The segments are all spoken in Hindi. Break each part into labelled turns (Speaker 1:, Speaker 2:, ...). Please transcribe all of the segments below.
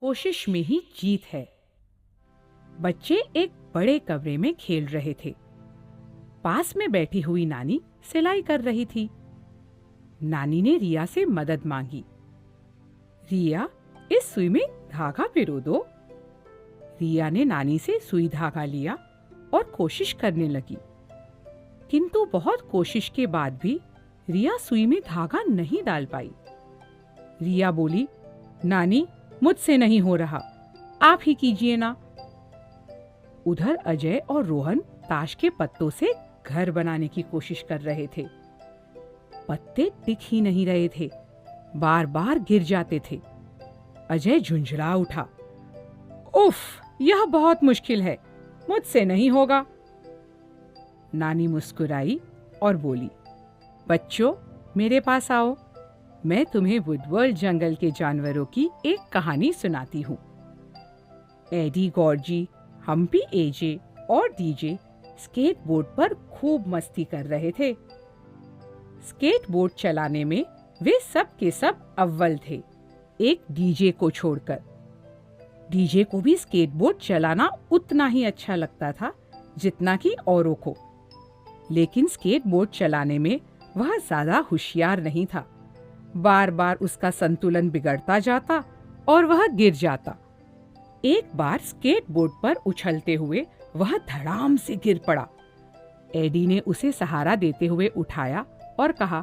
Speaker 1: कोशिश में ही जीत है। बच्चे एक बड़े कमरे में खेल रहे थे। पास में बैठी हुई नानी सिलाई कर रही थी। नानी ने रिया से मदद मांगी। रिया, इस सुई में धागा पिरो दो। रिया ने नानी से सुई धागा लिया और कोशिश करने लगी, किंतु बहुत कोशिश के बाद भी रिया सुई में धागा नहीं डाल पाई। रिया बोली, नानी, मुझसे नहीं हो रहा, आप ही कीजिए ना। उधर अजय और रोहन ताश के पत्तों से घर बनाने की कोशिश कर रहे थे। पत्ते टिक ही नहीं रहे थे, बार बार गिर जाते थे। अजय झुंझला उठा, उफ, यह बहुत मुश्किल है, मुझसे नहीं होगा। नानी मुस्कुराई और बोली, बच्चों, मेरे पास आओ, मैं तुम्हें वुडवर्ल्ड जंगल के जानवरों की एक कहानी सुनाती हूँ। एडी गॉर्जी, हम्पी एजे और डीजे स्केटबोर्ड पर खूब मस्ती कर रहे थे। स्केटबोर्ड चलाने में वे सब के सब अव्वल थे, एक डीजे को छोड़कर। डीजे को भी स्केटबोर्ड चलाना उतना ही अच्छा लगता था जितना कि औरों को, लेकिन स्केटबोर्ड चलाने में वह ज्यादा होशियार नहीं था। बार बार उसका संतुलन बिगड़ता जाता और वह गिर जाता। एक बार स्केटबोर्ड पर उछलते हुए वह धड़ाम से गिर पड़ा। एडी ने उसे सहारा देते हुए उठाया और कहा,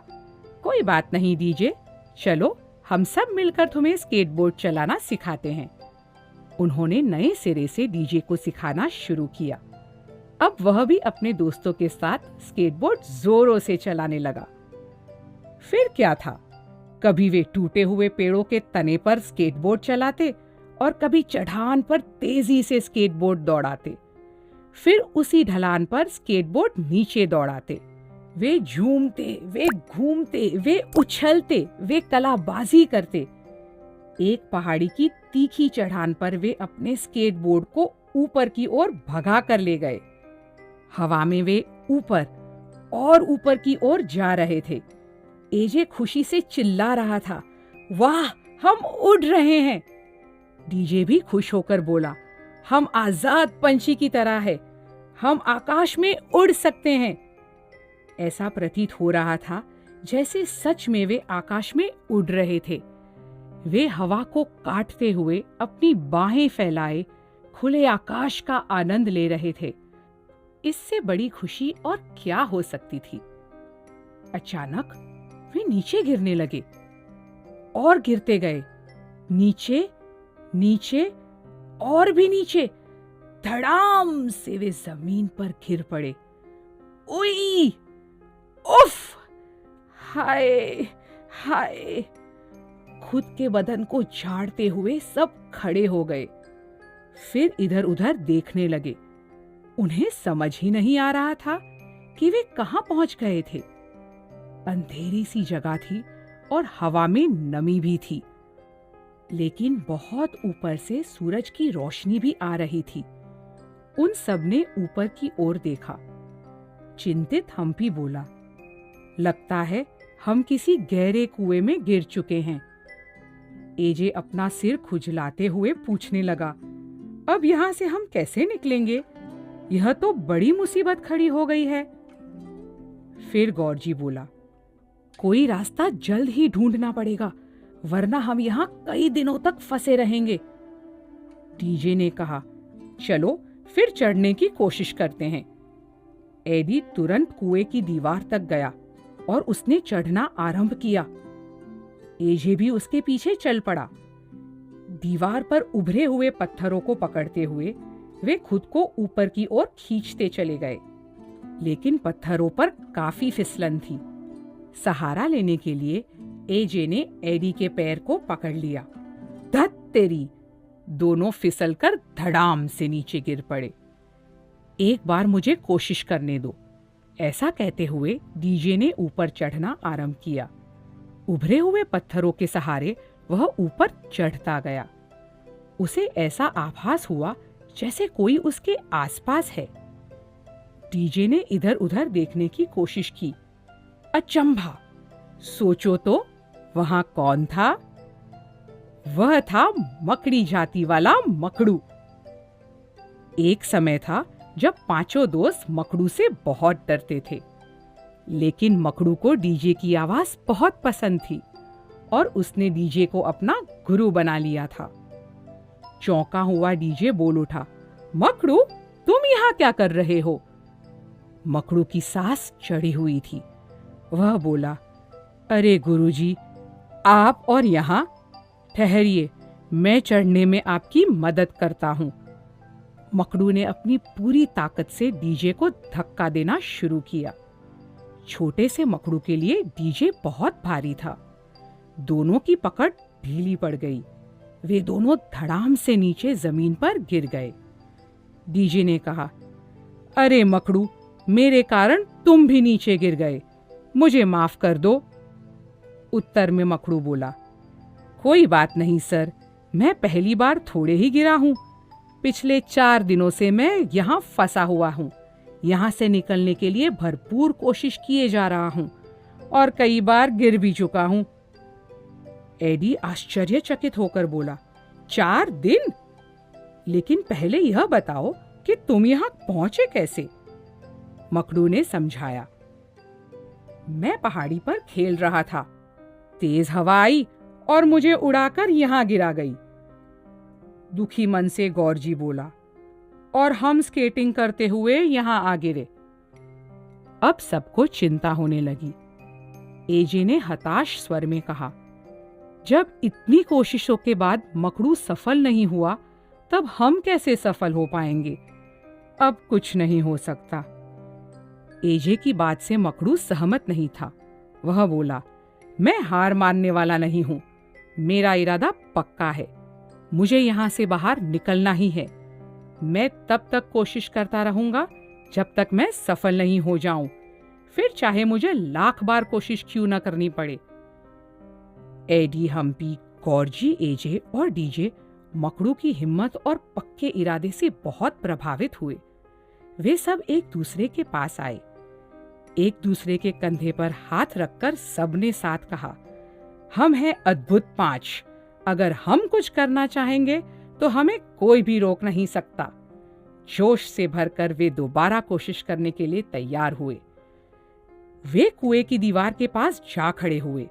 Speaker 1: कोई बात नहीं डीजे, चलो हम सब मिलकर तुम्हें स्केटबोर्ड चलाना सिखाते हैं। उन्होंने नए सिरे से डीजे को सिखाना शुरू किया। अब वह भी अपने दोस्तों के साथ स्केटबोर्ड जोरों से चलाने लगा। फिर क्या था, कभी वे टूटे हुए पेड़ों के तने पर स्केटबोर्ड चलाते और कभी चढ़ान पर तेजी से स्केटबोर्ड दौड़ाते। फिर उसी ढलान पर स्केटबोर्ड नीचे दौड़ाते। वे झूमते, वे घूमते, वे उछलते, वे कलाबाजी करते। एक पहाड़ी की तीखी चढ़ान पर वे अपने स्केटबोर्ड को ऊपर की ओर भगा कर ले गए। हवा में वे ऊपर और ऊपर की ओर जा रहे थे। एजे खुशी से चिल्ला रहा था, वाह, हम उड़ रहे हैं। डीजे भी खुश होकर बोला, हम आजाद पंछी की तरह है, हम आकाश में उड़ सकते हैं। ऐसा प्रतीत हो रहा था जैसे सच में वे आकाश में उड़ रहे थे। वे हवा को काटते हुए अपनी बाहें फैलाए खुले आकाश का आनंद ले रहे थे। इससे बड़ी खुशी और क्या हो सकती थी। अचानक वे नीचे गिरने लगे और गिरते गए, नीचे, नीचे और भी नीचे। धड़ाम से वे जमीन पर गिर पड़े। उई, उफ, हाय हाय। खुद के बदन को झाड़ते हुए सब खड़े हो गए। फिर इधर उधर देखने लगे। उन्हें समझ ही नहीं आ रहा था कि वे कहां पहुंच गए थे। अंधेरी सी जगह थी और हवा में नमी भी थी, लेकिन बहुत ऊपर से सूरज की रोशनी भी आ रही थी। उन सब ने ऊपर की ओर देखा। चिंतित हम्पी बोला, लगता है हम किसी गहरे कुएं में गिर चुके हैं। एजे अपना सिर खुजलाते हुए पूछने लगा, अब यहां से हम कैसे निकलेंगे? यह तो बड़ी मुसीबत खड़ी हो गई है। फिर गौरजी बोला, कोई रास्ता जल्द ही ढूंढना पड़ेगा, वरना हम यहां कई दिनों तक फंसे रहेंगे। डीजे ने कहा, चलो फिर चढ़ने की कोशिश करते हैं। एडी तुरंत कुएं की दीवार तक गया और उसने चढ़ना आरंभ किया। एजे भी उसके पीछे चल पड़ा। दीवार पर उभरे हुए पत्थरों को पकड़ते हुए वे खुद को ऊपर की ओर खींचते चले गए, लेकिन पत्थरों पर काफी फिसलन थी। सहारा लेने के लिए एजे ने एडी के पैर को पकड़ लिया। धत तेरी! दोनों फिसलकर धड़ाम से नीचे गिर पड़े। एक बार मुझे कोशिश करने दो, ऐसा कहते हुए डीजे ने ऊपर चढ़ना आरंभ किया। उभरे हुए पत्थरों के सहारे वह ऊपर चढ़ता गया। उसे ऐसा आभास हुआ जैसे कोई उसके आसपास है। डीजे ने इधर उधर देखने की कोशिश की। अचंभा! सोचो तो, वहां कौन था? वह था मकड़ी जाति वाला मकड़ू। एक समय था जब पांचों दोस्त मकड़ू से बहुत डरते थे, लेकिन मकड़ू को डीजे की आवाज बहुत पसंद थी और उसने डीजे को अपना गुरु बना लिया था। चौंका हुआ डीजे बोल उठा, मकड़ू, तुम यहाँ क्या कर रहे हो? मकड़ू की सांस चढ़ी हुई थी। वह बोला, अरे गुरुजी, आप और यहाँ? ठहरिए, मैं चढ़ने में आपकी मदद करता हूँ। मकड़ू ने अपनी पूरी ताकत से डीजे को धक्का देना शुरू किया। छोटे से मकड़ू के लिए डीजे बहुत भारी था। दोनों की पकड़ ढीली पड़ गई। वे दोनों धड़ाम से नीचे जमीन पर गिर गए। डीजे ने कहा, अरे मकड़ू, मेरे कारण तुम भी नीचे गिर गए, मुझे माफ कर दो। उत्तर में मकड़ू बोला, कोई बात नहीं सर, मैं पहली बार थोड़े ही गिरा हूं। पिछले 4 दिनों से मैं यहाँ फंसा हुआ हूँ। यहाँ से निकलने के लिए भरपूर कोशिश किए जा रहा हूँ और कई बार गिर भी चुका हूँ। एडी आश्चर्यचकित होकर बोला, 4 दिन? लेकिन पहले यह बताओ कि तुम यहाँ पहुंचे कैसे? मकड़ू ने समझाया, मैं पहाड़ी पर खेल रहा था। तेज हवा आई और मुझे उड़ाकर यहाँ गिरा गई। दुखी मन से गौरजी बोला, और हम स्केटिंग करते हुए यहाँ आ गिरे। अब सबको चिंता होने लगी। एजे ने हताश स्वर में कहा, जब इतनी कोशिशों के बाद मकड़ू सफल नहीं हुआ, तब हम कैसे सफल हो पाएंगे? अब कुछ नहीं हो सकता। एजे की बात से मकड़ू सहमत नहीं था। वह बोला, मैं हार मानने वाला नहीं हूं। मेरा इरादा पक्का है। मुझे यहां से बाहर निकलना ही है। मैं तब तक कोशिश करता रहूंगा जब तक मैं सफल नहीं हो जाऊं, फिर चाहे मुझे 1,00,000 बार कोशिश क्यों न करनी पड़े। एडी, हम्पी, गौरजी, एजे और डीजे मकड़ू की हिम्मत और पक्के इरादे से बहुत प्रभावित हुए। वे सब एक दूसरे के पास आए। एक दूसरे के कंधे पर हाथ रखकर सबने साथ कहा, हम हैं अद्भुत 5। अगर हम कुछ करना चाहेंगे तो हमें कोई भी रोक नहीं सकता। जोश से भरकर वे दोबारा कोशिश करने के लिए तैयार हुए। वे कुएं की दीवार के पास जा खड़े हुए।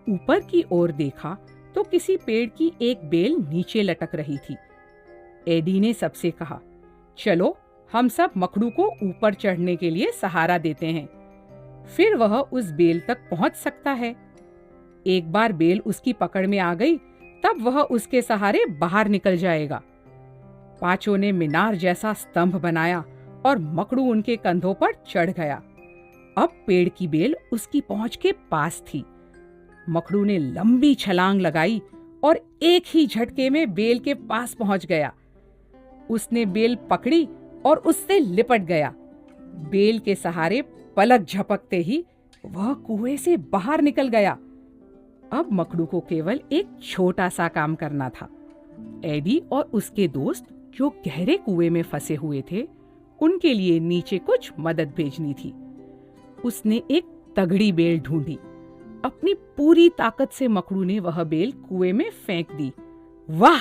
Speaker 1: ऊपर की ओर देखा तो किसी पेड़ की एक बेल नीचे लटक रही थी। एडी ने सबसे कहा, चलो हम सब मकड़ू को ऊपर चढ़ने के लिए सहारा देते हैं, फिर वह उस बेल तक पहुंच सकता है। एक बार बेल उसकी पकड़ में आ गई, तब वह उसके सहारे बाहर निकल जाएगा। 5 ने मीनार जैसा स्तंभ बनाया और मकड़ू उनके कंधों पर चढ़ गया। अब पेड़ की बेल उसकी पहुंच के पास थी। मकड़ू ने लंबी छलांग लगाई और एक ही झटके में बेल के पास पहुंच गया। उसने बेल पकड़ी और उससे लिपट गया। बेल के सहारे पलक झपकते ही वह कुएं से बाहर निकल गया। अब मकड़ू को केवल एक छोटा सा काम करना था। एडी और उसके दोस्त जो गहरे कुएं में फंसे हुए थे, उनके लिए नीचे कुछ मदद भेजनी थी। उसने एक तगड़ी बेल ढूंढी। अपनी पूरी ताकत से मकड़ू ने वह बेल कुएं में फेंक दी। वाह!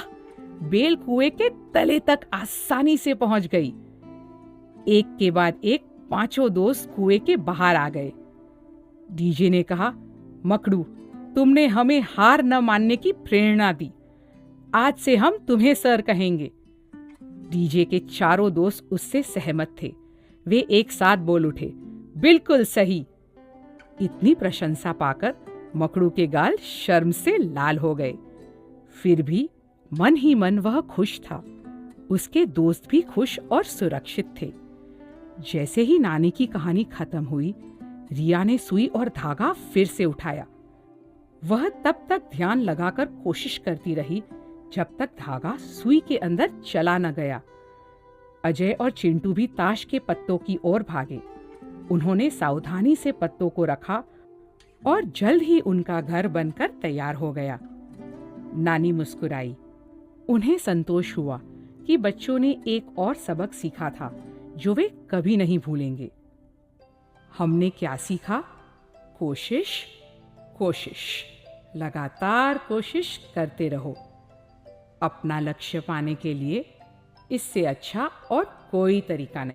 Speaker 1: बेल कुएं के तले तक आसानी से पहुंच गई। एक के बाद एक 5 दोस्त कुएं के बाहर आ गए। डीजे ने कहा, मकड़ू, तुमने हमें हार न मानने की प्रेरणा दी। आज से हम तुम्हें सर कहेंगे। डीजे के 4 दोस्त उससे सहमत थे। वे एक साथ बोल उठे, बिल्कुल सही। इतनी प्रशंसा पाकर मकड़ू के गाल शर्म से लाल हो गए। फिर भी मन ही मन वह खुश था। उसके दोस्त भी खुश और सुरक्षित थे। जैसे ही नानी की कहानी खत्म हुई, रिया ने सुई और धागा फिर से उठाया। वह तब तक ध्यान लगाकर कोशिश करती रही जब तक धागा सुई के अंदर चला न गया। अजय और चिंटू भी ताश के पत्तों की ओर भागे। उन्होंने सावधानी से पत्तों को रखा और जल्द ही उनका घर बनकर तैयार हो गया। नानी मुस्कुराई। उन्हें संतोष हुआ कि बच्चों ने एक और सबक सीखा था जो वे कभी नहीं भूलेंगे। हमने क्या सीखा? कोशिश, कोशिश, लगातार कोशिश करते रहो। अपना लक्ष्य पाने के लिए इससे अच्छा और कोई तरीका नहीं।